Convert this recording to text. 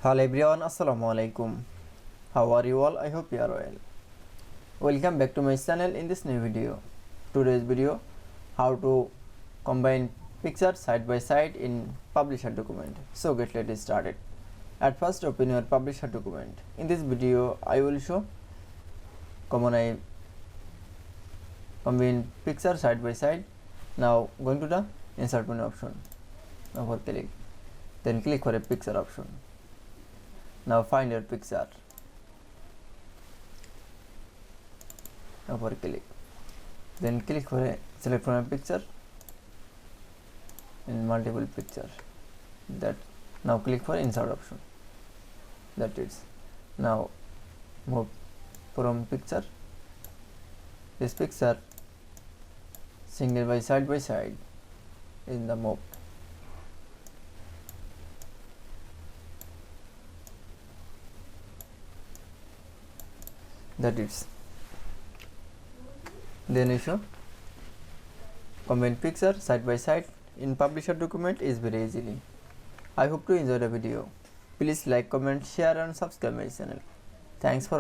Hello everyone, assalamu alaikum. How are you all? I hope you are well. Welcome back to my channel in this new video. Today's video, how to combine pictures side by side in publisher document. So let's started. At first open your publisher document. In this video I will show I combine picture side by side. Now going to the insert menu option. Now for click. Then click for a picture option. Now find your picture. Now for click. Then click for a select from a picture in multiple picture. That now click for insert option. That is. Now move from picture. This picture single by side in the move. That is. Then issue combine picture side by side in publisher document is very easily. I hope to enjoy the video. Please like, comment, share and subscribe my channel. Thanks for